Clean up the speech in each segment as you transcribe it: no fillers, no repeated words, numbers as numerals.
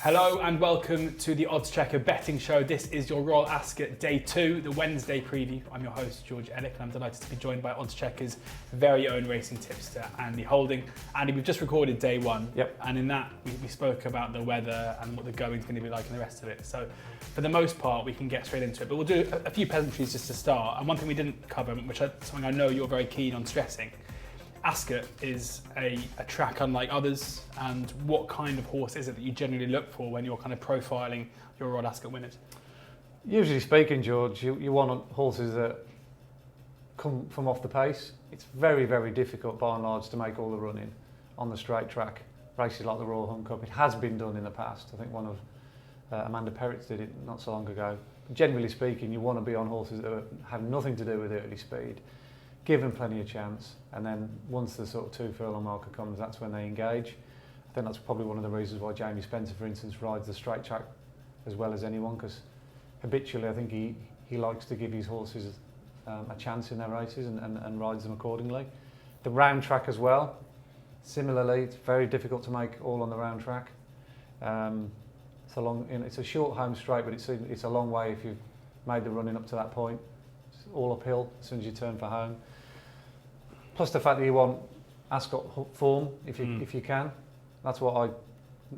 Hello and welcome to the Oddschecker betting show. This is your Royal Ascot Day 2, the Wednesday preview. I'm your host, George Elek, and I'm delighted to be joined by Oddschecker's very own racing tipster, Andy Holding. Andy, we've just recorded Day 1, and in that we spoke about the weather and what the going's going to be like and the rest of it. So for the most part, we can get straight into it, but we'll do a few pleasantries just to start. And one thing we didn't cover, which is something I know you're very keen on stressing, Ascot is a track unlike others, and what kind of horse is it that you generally look for when you're kind of profiling your Royal Ascot winners? Usually speaking, George, you want horses that come from off the pace. It's very, very difficult by and large to make all the running on the straight track. Races like the Royal Hunt Cup, it has been done in the past. I think one of Amanda Perrett's did it not so long ago. But generally speaking, you want to be on horses that have nothing to do with early speed. Give them plenty of chance, and then once the sort of 2 furlong marker comes, that's when they engage. I think that's probably one of the reasons why Jamie Spencer, for instance, rides the straight track as well as anyone, because habitually I think he likes to give his horses a chance in their races and rides them accordingly. The round track as well, similarly, it's very difficult to make all on the round track. It's a short home straight, but it's a long way if you've made the running up to that point. It's all uphill as soon as you turn for home. Plus the fact that you want Ascot form if you can. That's what I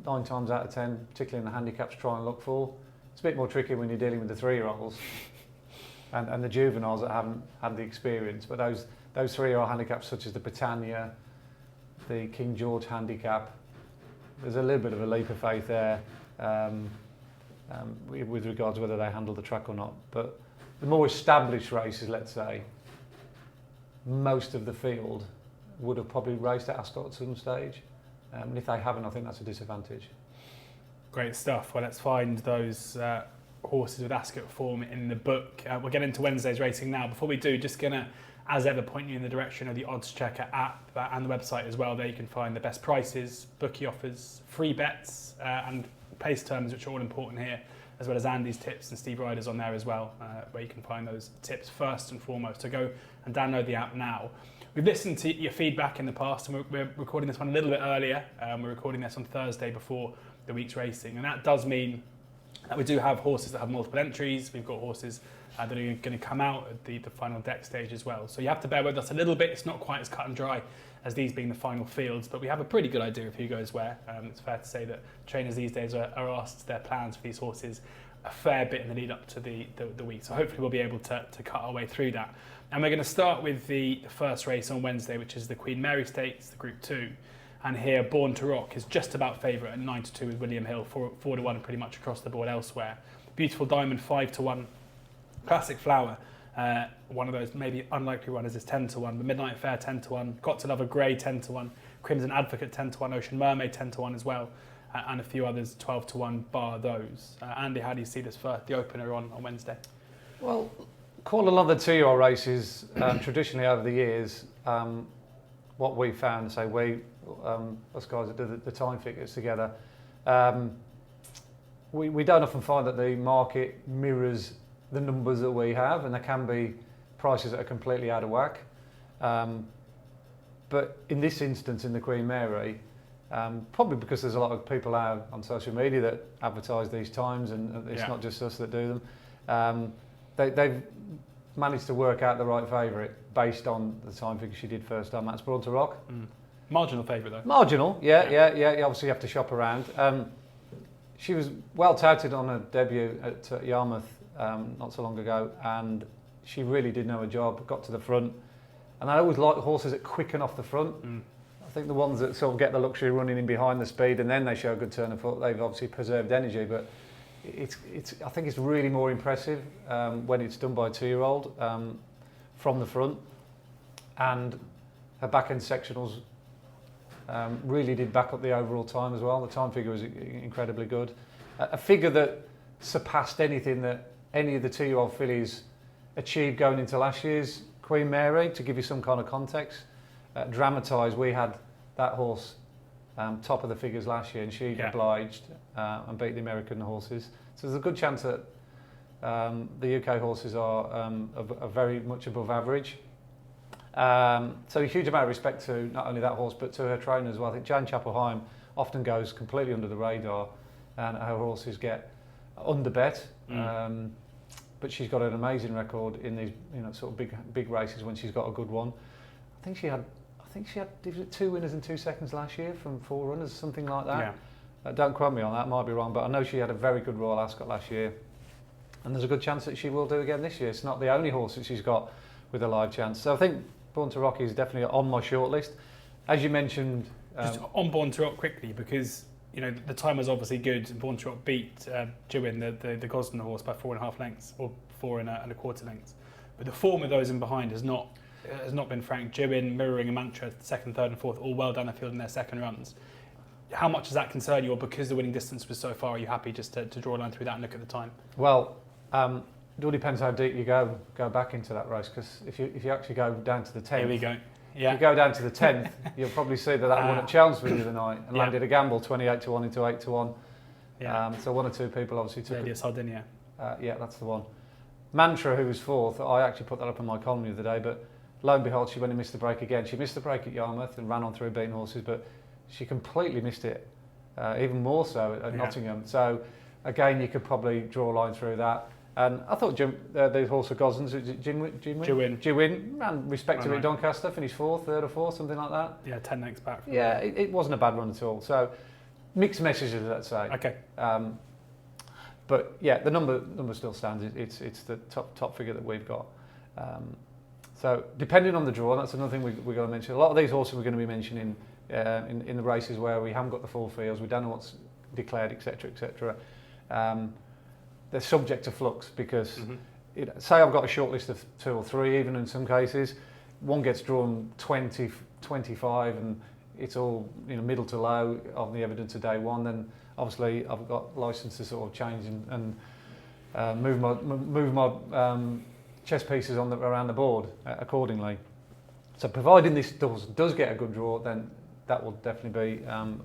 9 times out of 10, particularly in the handicaps, try and look for. It's a bit more tricky when you're dealing with the 3-year-olds and the juveniles that haven't had the experience. But those 3-year-old handicaps, such as the Britannia, the King George handicap, there's a little bit of a leap of faith there with regards to whether they handle the track or not. But the more established races, let's say, most of the field would have probably raced at Ascot at some stage. And if they haven't, I think that's a disadvantage. Great stuff. Well, let's find those horses with Ascot form in the book. We'll get into Wednesday's racing now. Before we do, just going to, as ever, point you in the direction of the Oddschecker app and the website as well. There you can find the best prices, bookie offers, free bets and pace terms, which are all important here, as well as Andy's tips and Steve Ryder's on there as well, where you can find those tips first and foremost. So go and download the app now. We've listened to your feedback in the past, and we're recording this one a little bit earlier. We're recording this on Thursday before the week's racing, and that does mean that we do have horses that have multiple entries. We've got horses that are going to come out at the final deck stage as well. So you have to bear with us a little bit. It's not quite as cut and dry as these being the final fields, but we have a pretty good idea of who goes where. It's fair to say that trainers these days are asked their plans for these horses a fair bit in the lead up to the week. So hopefully we'll be able to cut our way through that. And we're going to start with the first race on Wednesday, which is the Queen Mary Stakes, the Group 2. And here, Born to Rock is just about favourite at 9-2 with William Hill, 4-1 pretty much across the board elsewhere. Beautiful Diamond, 5-1. Classic Flower, one of those maybe unlikely runners, is 10-1. But Midnight Fair, 10-1. Got to Love a Grey, 10-1. Crimson Advocate, 10-1. Ocean Mermaid, 10-1 as well. And a few others, 12-1, bar those. Andy, how do you see this for the opener on Wednesday? Well, call a lot of the 2-year-old races, traditionally over the years, what we found, us guys that do the time figures together, we don't often find that the market mirrors the numbers that we have, and there can be prices that are completely out of whack. But in this instance, in the Queen Mary, probably because there's a lot of people out on social media that advertise these times, and it's not just us that do them. They've managed to work out the right favourite based on the time figure she did first time. That's Born to Rock. Marginal favourite though. Marginal, yeah. Obviously, you have to shop around. She was well touted on her debut at Yarmouth not so long ago, and she really did know her job. Got to the front, and I always like horses that quicken off the front. I think the ones that sort of get the luxury running in behind the speed and then they show a good turn of foot, they've obviously preserved energy, but I think it's really more impressive when it's done by a 2-year-old from the front. And her back end sectionals really did back up the overall time as well. The time figure was incredibly good. A figure that surpassed anything that any of the 2-year-old fillies achieved going into last year's Queen Mary. To give you some kind of context, dramatised, we had that horse top of the figures last year, and she obliged and beat the American horses. So there's a good chance that the UK horses are very much above average. So a huge amount of respect to not only that horse but to her trainer as well. I think Jane Chapelheim often goes completely under the radar. and her horses get underbet. But she's got an amazing record in these, sort of big races when she's got a good one. I think she had was it 2 winners and 2 seconds last year from 4 runners, something like that. Yeah. Don't quote me on that, might be wrong, but I know she had a very good Royal Ascot last year, and there's a good chance that she will do again this year. It's not the only horse that she's got with a live chance. So I think Born to Rock is definitely on my shortlist. As you mentioned, just on Born to Rock quickly, because the time was obviously good. Born to Rock beat Jewin, the Gosden horse, by 4.5 lengths, or 4.25 lengths. But the form of those in behind has not been frank. Jewin, Mirroring and Mantra, second, third and fourth, all well down the field in their second runs. How much does that concern you, or because the winning distance was so far, are you happy just to draw a line through that and look at the time? Well, it all depends how deep you go back into that race, because if you actually go down to the 10th... Here we go. Yeah. If you go down to the 10th, you'll probably see that won at Chelmsford the other night and landed a gamble 28-1 into 8-1. Yeah. So 1 or 2 people obviously took it. Sardinia. Yeah, that's the one. Mantra, who was 4th, I actually put that up in my column the other day, but lo and behold, she went and missed the break again. She missed the break at Yarmouth and ran on through beaten horses, but she completely missed it, even more so at Nottingham. So again, you could probably draw a line through that. And I thought the horse of Gosden's, Jewin ran respectively at Doncaster, finished 4th, 3rd or 4th, something like that. Yeah, 10 lengths back. Yeah, it wasn't a bad run at all. So mixed messages, let's say. Okay. But yeah, the number still stands. It's the top figure that we've got. So depending on the draw, that's another thing we're going to mention. A lot of these horses we're going to be mentioning in the races where we haven't got the full fields, we don't know what's declared, etc., etc. They're subject to flux because, say I've got a short list of 2 or 3, even in some cases, one gets drawn 20, 25, and it's all middle to low on the evidence of day one. Then obviously I've got license to sort of change and move my chess pieces around the board accordingly. So providing this does get a good draw, then that will definitely be on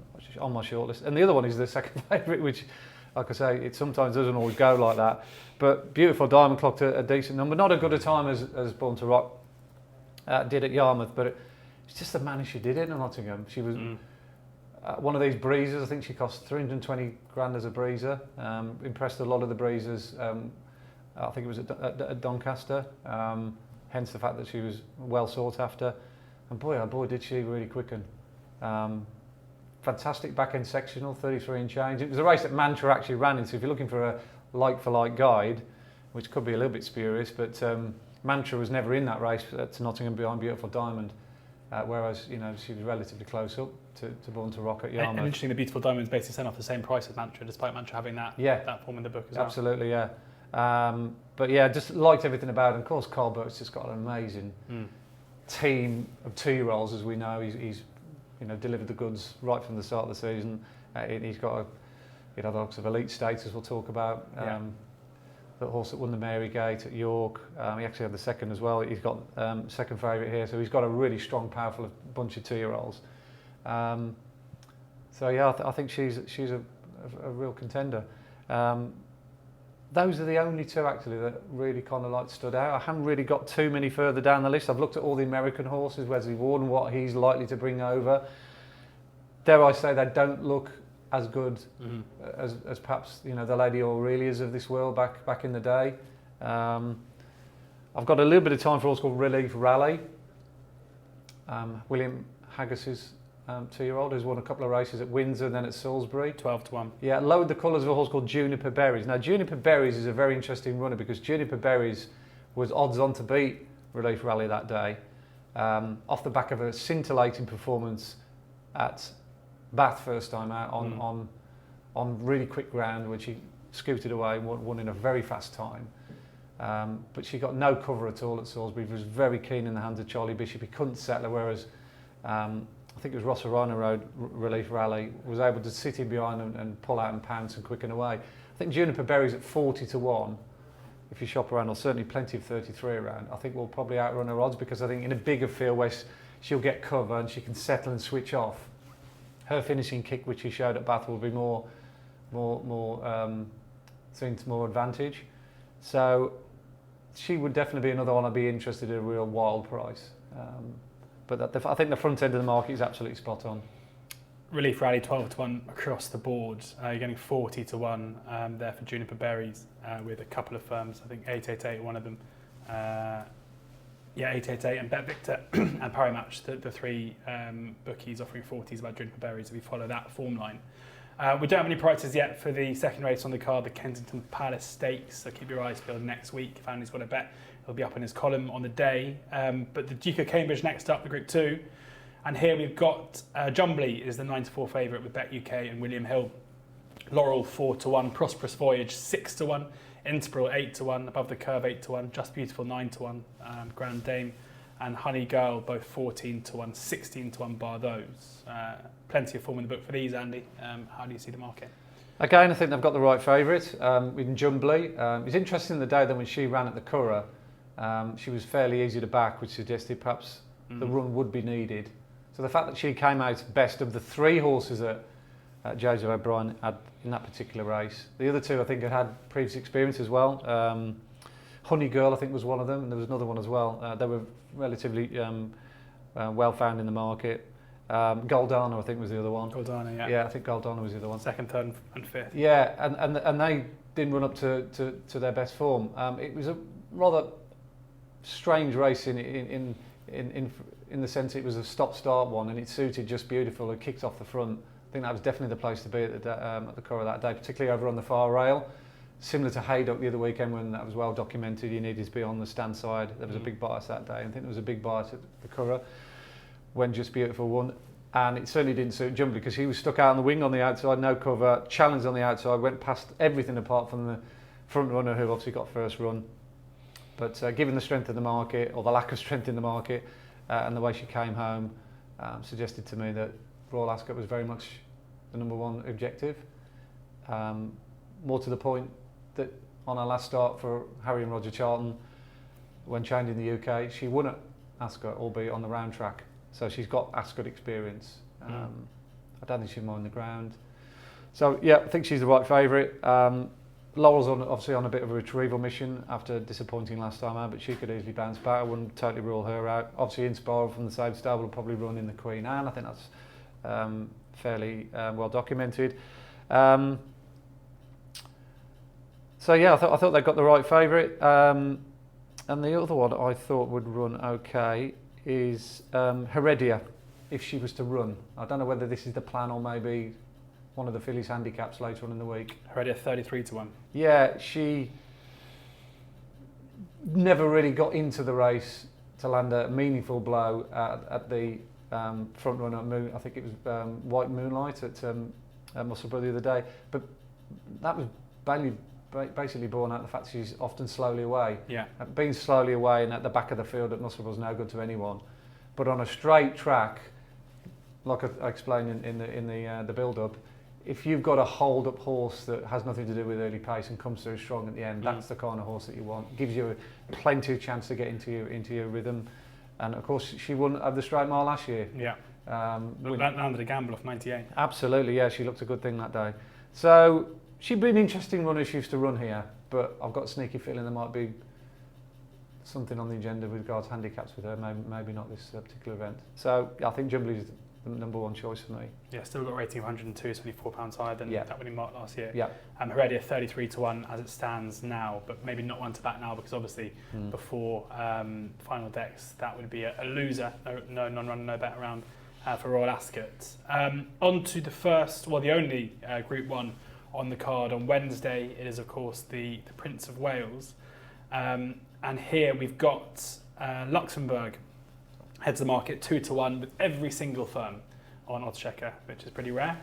my shortlist. And the other one is the second favourite, which, like I say, it sometimes doesn't always go like that. But Beautiful Diamond clocked a decent number. Not as good a time as Born to Rock did at Yarmouth, but it's just the manner she did it in Nottingham. She was one of these breezers. I think she cost 320 grand as a breezer. Impressed a lot of the breezers. I think it was at Doncaster. Hence the fact that she was well sought after. And boy, oh boy, did she really quicken. Fantastic back-end sectional, 33 and change. It was a race that Mantra actually ran in, so if you're looking for a like-for-like guide, which could be a little bit spurious, but Mantra was never in that race at Nottingham behind Beautiful Diamond, whereas she was relatively close up to Born to Rock at Yarmouth. And interesting, the Beautiful Diamond is basically sent off the same price as Mantra, despite Mantra having that form in the book as well. Absolutely, yeah. But yeah, just liked everything about it. And of course, Colbert's just got an amazing team of 2-year-olds, as we know. He's delivered the goods right from the start of the season. He's got the likes of elite status we'll talk about. The horse that won the Mary Gate at York. He actually had the second as well. He's got second favourite here, so he's got a really strong, powerful bunch of 2-year-olds. So yeah, I think she's a real contender. Those are the only 2 actually that really kind of stood out. I haven't really got too many further down the list. I've looked at all the American horses, Wesley Ward and what he's likely to bring over. Dare I say they don't look as good as perhaps the Lady Aurelias of this world back in the day. I've got a little bit of time for a horse called Relief Rally. William Haggis's 2-year-old who's won a couple of races at Windsor and then at Salisbury. 12-1. Yeah, lowered the colours of a horse called Juniper Berries. Now, Juniper Berries is a very interesting runner because Juniper Berries was odds on to beat Relief Rally that day off the back of a scintillating performance at Bath first time out on really quick ground, which he scooted away and won in a very fast time. But she got no cover at all at Salisbury. He was very keen in the hands of Charlie Bishop. He couldn't settle her, whereas I think it was Rossarana Road Relief Rally was able to sit in behind and pull out and pounce and quicken away. I think Juniper Berry's at 40-1. If you shop around, or certainly plenty of 33 around, I think we'll probably outrun her odds because I think in a bigger field where she'll get cover and she can settle and switch off, her finishing kick, which she showed at Bath, will be more seen to more advantage. So she would definitely be another one I'd be interested in a real wild price. But I think the front end of the market is absolutely spot on. Relief Rally 12 to 1 across the board. You're getting 40 to 1 there for Juniper Berries with a couple of firms. I think 888, one of them. 888 and Bet Victor and Parimatch, the three bookies offering 40s about Juniper Berries if you follow that form line. We don't have any prices yet for the second race on the card, the Kensington Palace Stakes, so keep your eyes peeled next week. If Andy's got a bet, it'll be up in his column on the day. But the Duke of Cambridge next up, the Group 2. And here we've got Jumbly is the 9 to 4 favourite with Bet UK and William Hill. Laurel 4 to 1, Prosperous Voyage 6 to 1, Inspirable 8 to 1, Above the Curve 8 to 1, Just Beautiful 9 to 1, Grand Dame and Honey Girl both 14 to 1, 16 to 1 bar those. Plenty of form in the book for these, Andy. How do you see the market? Again, I think they've got the right favourite in Jumbly. It's interesting the day that when she ran at the Curragh, she was fairly easy to back, which suggested perhaps the run would be needed. So the fact that she came out best of the three horses that Joseph O'Brien had in that particular race. The other two I think had previous experience as well. Honey Girl I think was one of them, and there was another one as well. They were relatively well found in the market. Goldana I think was the other one. Goldana, yeah. Yeah, I think Goldana was the other one. Second, third and fifth. Yeah, and they didn't run up to their best form. It was a rather strange race in the sense it was a stop-start one, and it suited Just Beautiful. It kicked off the front. I think that was definitely the place to be at the Curragh that day, particularly over on the far rail. Similar to Haydock the other weekend when that was well documented, you needed to be on the stand side. There was a big bias that day, and I think there was a big bias at the Curragh when Just Beautiful won. And it certainly didn't suit Jumbly because he was stuck out on the wing on the outside, no cover, challenged on the outside, went past everything apart from the front runner who obviously got first run. But given the strength of the market, or the lack of strength in the market, and the way she came home, suggested to me that Royal Ascot was very much the number one objective. More to the point that on her last start for Harry and Roger Charlton, when trained in the UK, she won at Ascot, albeit on the round track. So she's got Ascot experience. I don't think she'll mind the ground. So yeah, I think she's the right favourite. Laurel's obviously on a bit of a retrieval mission after disappointing last time out, but she could easily bounce back. I wouldn't totally rule her out. Obviously Inspiral from the same stable will probably run in the Queen Anne. I think that's fairly well documented. So yeah, I thought they got the right favourite. And the other one I thought would run okay is Heredia, if she was to run. I don't know whether this is the plan or maybe one of the fillies handicaps later on in the week. Heredia 33 to 1. Yeah, she never really got into the race to land a meaningful blow at the front runner moon. I think it was White Moonlight at Musselburgh the other day. But that was basically born out of the fact that she's often slowly away. Yeah. Being slowly away and at the back of the field at Musselburgh is no good to anyone. But on a straight track, like I explained in the build-up, if you've got a hold-up horse that has nothing to do with early pace and comes through strong at the end, that's the kind of horse that you want. Gives you plenty of chance to get into your rhythm. And of course, she won at the straight mile last year. Yeah. Landed a gamble off 98. Absolutely, yeah. She looked a good thing that day. So she'd be an interesting runner if she used to run here. But I've got a sneaky feeling there might be something on the agenda with regards to handicaps with her. Maybe not this particular event. So I think Jumbly's the number one choice for me. Yeah, still got a rating of 102, so £24 higher than that winning mark last year. Yeah. Heredia 33 to 1 as it stands now, but maybe not one to back now because obviously before final decks that would be a loser. No non-run, no bet around for Royal Ascot. On to the first, the only Group 1 on the card on Wednesday. It is of course the Prince of Wales, and here we've got Luxembourg heads the market 2 to 1 with every single firm on oddschecker, which is pretty rare.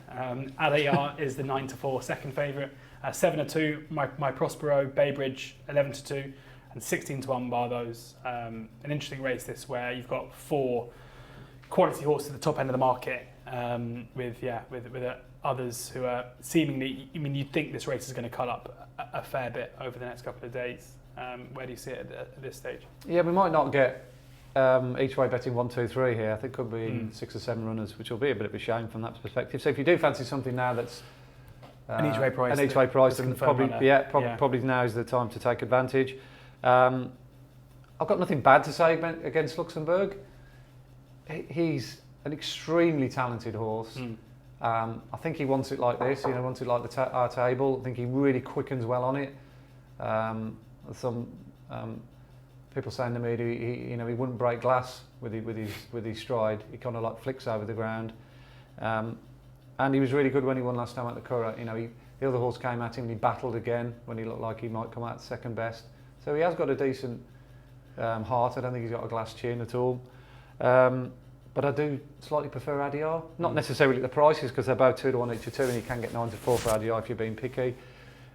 Adayar is the 9 to 4 second favourite, 7 to 2 My Prospero, Baybridge 11 to 2 and 16 to 1 bar those. An interesting race this where you've got 4 quality horses at the top end of the market with others who are seemingly, you'd think this race is going to cut up a fair bit over the next couple of days. Where do you see it at this stage? Yeah, we might not get each way betting 1, 2, 3 here. I think could be 6 or 7 runners, which will be a bit of a shame from that perspective. So if you do fancy something now that's an each way price, then probably now is the time to take advantage. I've got nothing bad to say against Luxembourg. He's an extremely talented horse. I think he wants it like this, wants it like our table. I think he really quickens well on it. Some people saying to me, he wouldn't break glass with his stride. He kind of like flicks over the ground. And he was really good when he won last time at the Curragh. The other horse came at him and he battled again when he looked like he might come out second best. So he has got a decent heart. I don't think he's got a glass chin at all. But I do slightly prefer Adayar. Not necessarily at the prices, because they're both 2-1 each or 2, and you can get 9-4 for Adayar if you're being picky.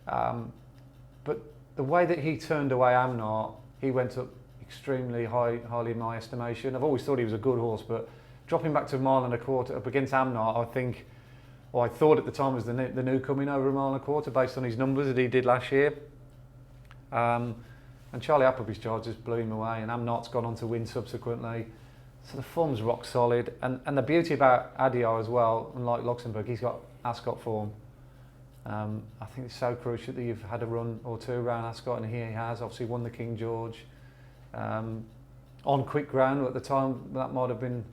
But the way that he turned away Amnart, he went up extremely highly in my estimation. I've always thought he was a good horse, but dropping back to 1.25 miles up against Amnart, I thought at the time was the new coming over 1.25 miles based on his numbers that he did last year. And Charlie Appleby's charge just blew him away, and Amnart's gone on to win subsequently. So the form's rock solid, and the beauty about Adayar as well, unlike Luxembourg, he's got Ascot form. I think it's so crucial that you've had a run or two around Ascot, and here he has obviously won the King George on quick ground. At the time that might have been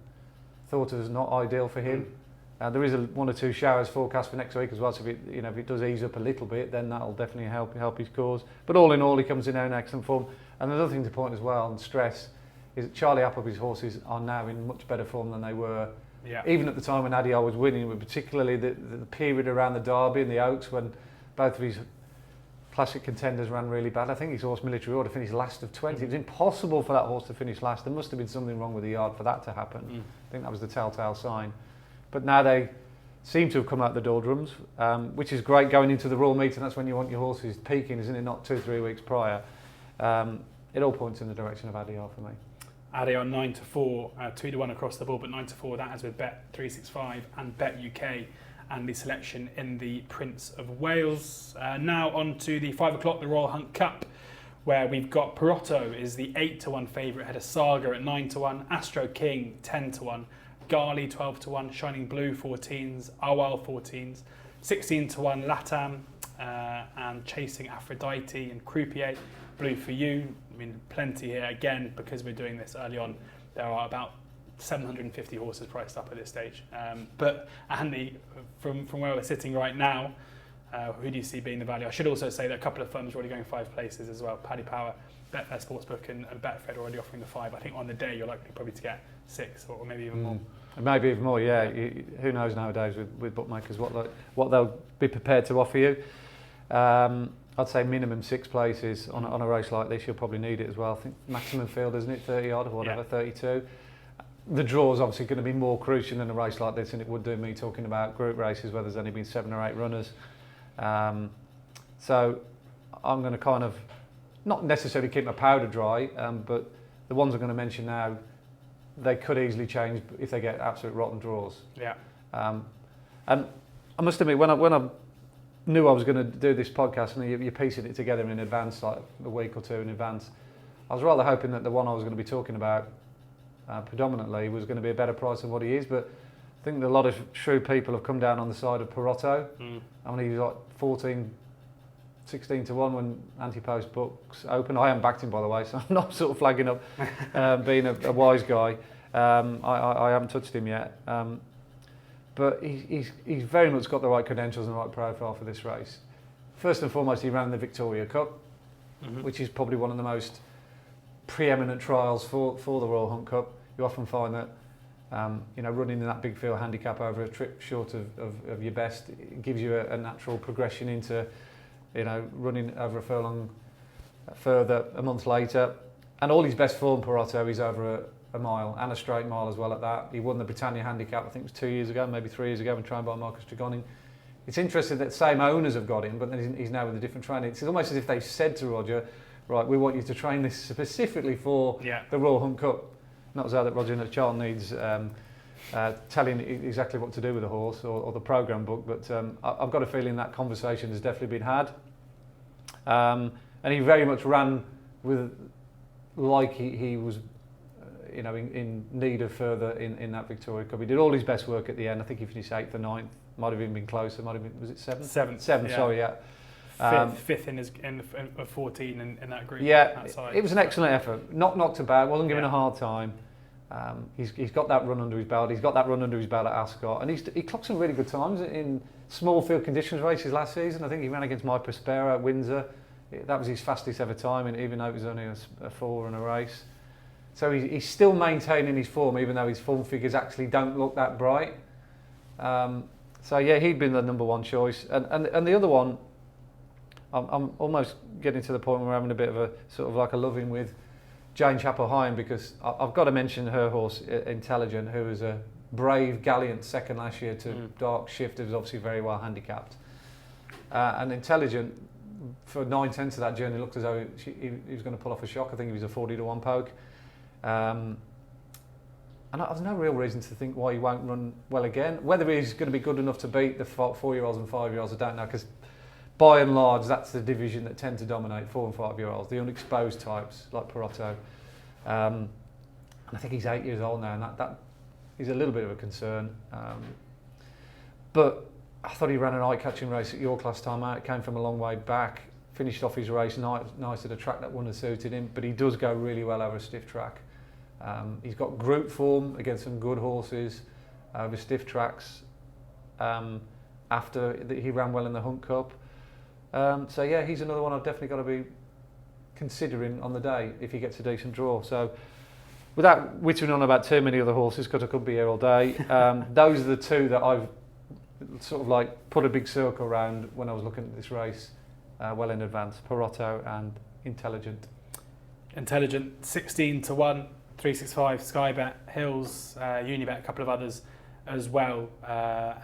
thought as not ideal for him. There is 1 or 2 showers forecast for next week as well, so if it does ease up a little bit, then that'll definitely help his cause. But all in all, he comes in now in excellent form. And another thing to point as well and stress is that Charlie Appleby's horses are now in much better form than they were even at the time when Adayar was winning, but particularly the period around the Derby and the Oaks when both of his classic contenders ran really bad. I think his horse Military Order finished last of 20. It was impossible for that horse to finish last. There must have been something wrong with the yard for that to happen. I think that was the telltale sign. But now they seem to have come out the doldrums, which is great going into the Royal Meeting. That's when you want your horses peaking, isn't it? Not 2-3 weeks prior. It all points in the direction of Adayar for me. Adayar 9-4, 2-1 across the board, but 9-4. That is with Bet365 and Bet UK, and the selection in the Prince of Wales. Now on to the 5 o'clock, the Royal Hunt Cup, where we've got Perotto is the 8-1 favourite ahead of Saga at 9-1, Astro King 10-1, Gali 12-1, Shining Blue 14s, Awal 14s, 16-1 Latam, and Chasing Aphrodite and Croupier, Blue for You. I mean, plenty here. Again, because we're doing this early on, there are about 750 horses priced up at this stage. But Andy, from where we're sitting right now, who do you see being the value? I should also say that a couple of firms are already going 5 places as well. Paddy Power, Betfair Sportsbook and Betfred are already offering the 5. I think on the day you're likely probably to get 6 or maybe even more. Maybe even more, yeah. Who knows nowadays with bookmakers what they'll be prepared to offer you. I'd say minimum 6 places on a race like this. You'll probably need it as well. I think maximum field, isn't it, 30 odd or whatever, 32. The draw is obviously going to be more crucial in a race like this than it would do me talking about group races where there's only been 7 or 8 runners. So I'm going to kind of not necessarily keep my powder dry, but the ones I'm going to mention now, they could easily change if they get absolute rotten draws. Yeah. And I must admit, when I knew I was going to do this podcast and you're piecing it together in advance, like a week or 2 in advance, I was rather hoping that the one I was going to be talking about predominantly was going to be a better price than what he is, but I think a lot of shrewd people have come down on the side of Perotto. I mean, he was like 16-1 when Anti-Post books open. I haven't backed him, by the way, so I'm not sort of flagging up being a wise guy. I haven't touched him yet. But he's very much got the right credentials and the right profile for this race. First and foremost, he ran the Victoria Cup, which is probably one of the most preeminent trials for the Royal Hunt Cup. You often find that running in that big field handicap over a trip short of your best, it gives you a natural progression into running over a furlong further a month later. And all his best form, Perotto, is over a mile and a straight mile as well at that. He won the Britannia Handicap, I think it was 2 years ago, maybe 3 years ago, and trained by Marcus Tregoning. It's interesting that the same owners have got him, but then he's now with a different trainer. It's almost as if they said to Roger, right, we want you to train this specifically for the Royal Hunt Cup. Not as though that Roger Charlton needs telling exactly what to do with the horse or the programme book, but I've got a feeling that conversation has definitely been had. And he very much ran with like he was in need of further in that Victoria Cup. He did all his best work at the end. I think he finished 8th or 9th. Might have even been closer. Might have been, was it 7th? 7th. 7th, sorry, yeah. Fifth in 14 in that group. Yeah, that side. It was an excellent effort. Not knocked about, wasn't given a hard time. He's got that run under his belt. He's got that run under his belt at Ascot, and he clocked some really good times in small field conditions races last season. I think he ran against My Prospero at Windsor. That was his fastest ever time, and even though it was only a 4 in a race. So he's still maintaining his form, even though his form figures actually don't look that bright. So yeah, he'd been the number one choice, and the other one, I'm almost getting to the point where we're having a bit of a sort of like a love-in with Jane Chapel-Hyam, because I've got to mention her horse, Intelligent, who was a brave, gallant second last year to Dark Shift, who was obviously very well handicapped. And Intelligent, for 9/10 of that journey, looked as though he was going to pull off a shock. I think he was a 40-1 poke. And there's no real reason to think why he won't run well again. Whether he's going to be good enough to beat the 4-year-olds and 5-year-olds, I don't know, because by and large, that's the division that tend to dominate 4 and 5-year-olds, the unexposed types like Perotto. And I think he's 8 years old now, and that is a little bit of a concern. But I thought he ran an eye-catching race at York last time out. Came from a long way back, finished off his race nice at a track that wouldn't have suited him, but he does go really well over a stiff track. He's got group form against some good horses over stiff tracks after he ran well in the Hunt Cup. So yeah, he's another one I've definitely got to be considering on the day if he gets a decent draw. So without whittering on about too many other horses, because I could be here all day, those are the two that I've sort of like put a big circle around when I was looking at this race well in advance. Perotto and Intelligent. Intelligent 16-1, 365 Sky Bet, Hills, Unibet, a couple of others as well,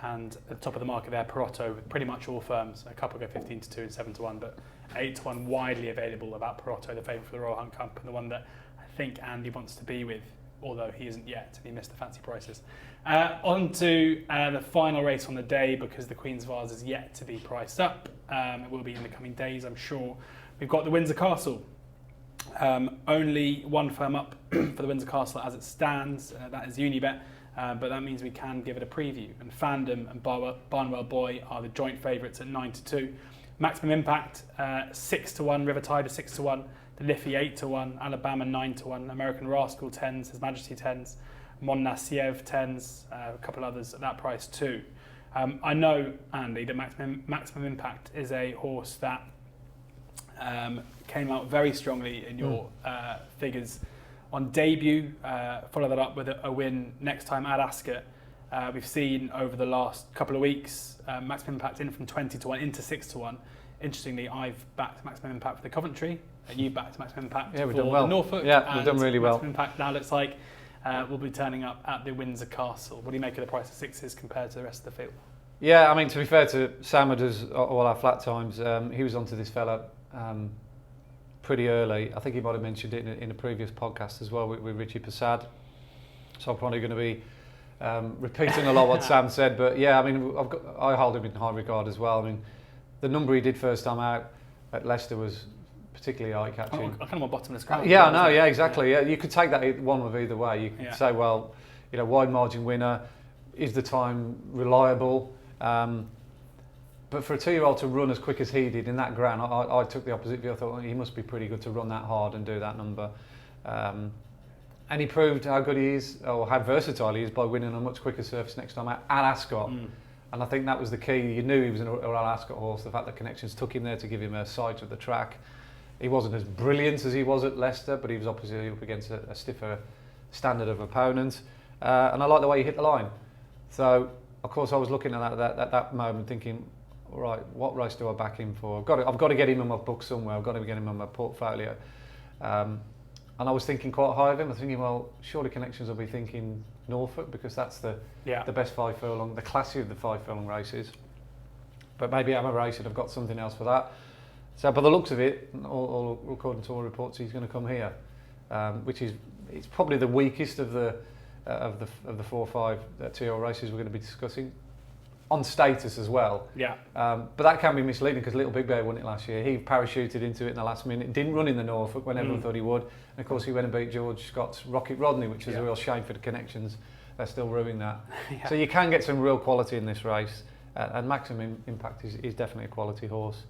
and at the top of the market there, Perotto, with pretty much all firms. A couple go 15-2 and 7-1, but 8-1 widely available about Perotto, the favourite for the Royal Hunt Cup, and the one that I think Andy wants to be with, although he isn't yet, and he missed the fancy prices. On to the final race on the day, because the Queen's Vase is yet to be priced up. It will be in the coming days, I'm sure. We've got the Windsor Castle. Only one firm up for the Windsor Castle as it stands, that is Unibet, but that means we can give it a preview. And Fandom and Barnwell Boy are the joint favourites at 9-2. Maximum Impact 6-1, River Tide 6-1, the Liffey 8-1, Alabama 9-1, American Rascal 10s, His Majesty 10s, Mon Nasiev 10s, a couple others at that price too. I know, Andy, that Maximum Impact is a horse that came out very strongly in your figures on debut. Follow that up with a win next time at Ascot. We've seen over the last couple of weeks Maximum Impact in from 20-1 into 6-1. Interestingly, I've backed Maximum Impact for the Coventry, and you backed Maximum Impact for the Norfolk. Yeah, we've done really well. Maximum Impact now looks like will be turning up at the Windsor Castle. What do you make of the price of sixes compared to the rest of the field? Yeah, I mean, to be fair to Sam, who does all our flat times, he was onto this fella pretty early. I think he might have mentioned it in a previous podcast as well with Richie Passad. So I'm probably going to be repeating a lot what Sam said, but yeah, I mean, I hold him in high regard as well. I mean, the number he did first time out at Leicester was particularly eye-catching. I kind of want bottomless ground. Yeah, I know. Yeah, exactly. Yeah, you could take that one of either way. You could say, well, you know, wide margin winner, is the time reliable? But for a 2-year-old to run as quick as he did in that ground, I took the opposite view. I thought, well, he must be pretty good to run that hard and do that number. And he proved how good he is, or how versatile he is, by winning a much quicker surface next time at Ascot. And I think that was the key. You knew he was an Royal Ascot horse. The fact that Connections took him there to give him a sight of the track. He wasn't as brilliant as he was at Leicester, but he was obviously up against a stiffer standard of opponent. And I like the way he hit the line. So, of course, I was looking at that moment thinking, all right, what race do I back him for? I've got to get him in my book somewhere. I've got to get him in my portfolio. And I was thinking quite high of him. I was thinking, well, surely Connections will be thinking Norfolk, because that's the best 5 furlong, the classy of the 5 furlong races. But maybe I'm a race and I've got something else for that. So by the looks of it, all according to all reports, he's going to come here, which is it's probably the weakest of the 4 or 5 2-year-old races we're going to be discussing. On status as well. Yeah. But that can be misleading, because Little Big Bear won it last year. He parachuted into it in the last minute, didn't run in the Norfolk when everyone thought he would. And of course he went and beat George Scott's Rocket Rodney, which is a real shame for the Connections. They're still ruining that. So you can get some real quality in this race. And Maximum Impact is definitely a quality horse.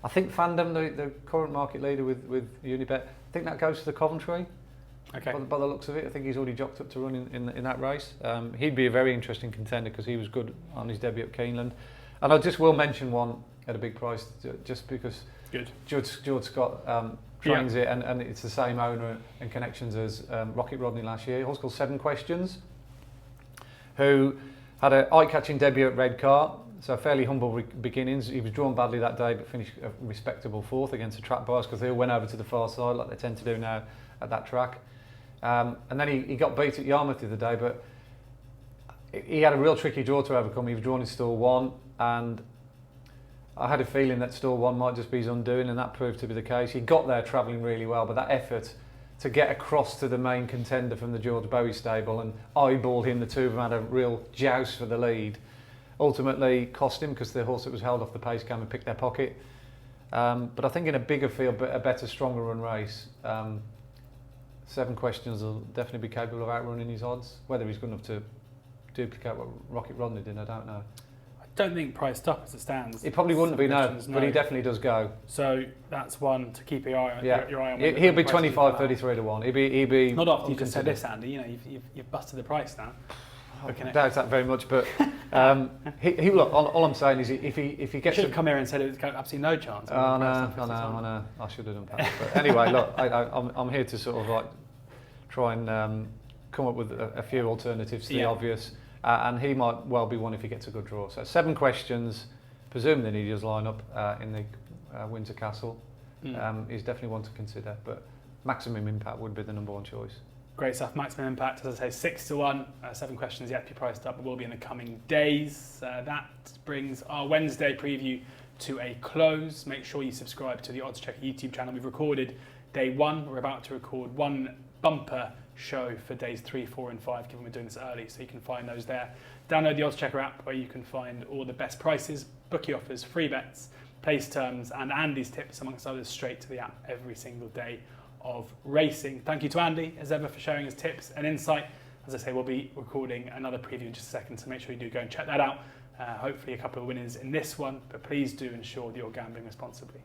I think Fandom, the current market leader with Unibet, I think that goes to the Coventry. Okay. By the looks of it, I think he's already jocked up to run in that race. He'd be a very interesting contender because he was good on his debut at Keeneland. And I just will mention one at a big price, just because George Scott trains it, and it's the same owner and connections as Rocket Rodney last year. A horse called 7 Questions, who had an eye-catching debut at Redcar, so fairly humble beginnings. He was drawn badly that day, but finished a respectable 4th against the track bars because they all went over to the far side like they tend to do now at that track. And then he got beat at Yarmouth the other day, but he had a real tricky draw to overcome. He was drawn in stall 1, and I had a feeling that stall 1 might just be his undoing, and that proved to be the case. He got there travelling really well, but that effort to get across to the main contender from the George Bowie stable and eyeball him, the two of them had a real joust for the lead, ultimately cost him because the horse that was held off the pace came and picked their pocket. But I think in a bigger field, a better, stronger run race, 7 Questions will definitely be capable of outrunning his odds. Whether he's good enough to duplicate what Rocket Rodney did, I don't know. I don't think priced up as it stands. It probably wouldn't be, no, but he definitely does go. So that's one to keep your eye on. Yeah. Your eye on He'll be 25, 33 to 1. He'll be not after you just said this, Andy. You know, you've busted the price now. I doubt that very much, but he look. All I'm saying is, if he gets, should have come here and said it was absolutely no chance. I know. I should have done that. But anyway, look, I'm here to sort of like try and come up with a few alternatives to the obvious. And he might well be one if he gets a good draw. So 7 Questions, presuming he does line up in the Windsor Castle, is definitely one to consider. But Maximum Impact would be the number 1 choice. Great stuff. Maximum Impact, as I say, 6 to 1. 7 Questions yet to be priced up, but will be in the coming days. That brings our Wednesday preview to a close. Make sure you subscribe to the Oddschecker YouTube channel. We've recorded day 1. We're about to record 1 bumper show for days 3, 4 and 5, given we're doing this early, so you can find those there. Download the Oddschecker app where you can find all the best prices, bookie offers, free bets, place terms and Andy's tips amongst others straight to the app every single day of racing. Thank you to Andy as ever for sharing his tips and insight. As I say, we'll be recording another preview in just a second, so make sure you do go and check that out. Hopefully a couple of winners in this one, but please do ensure that you're gambling responsibly.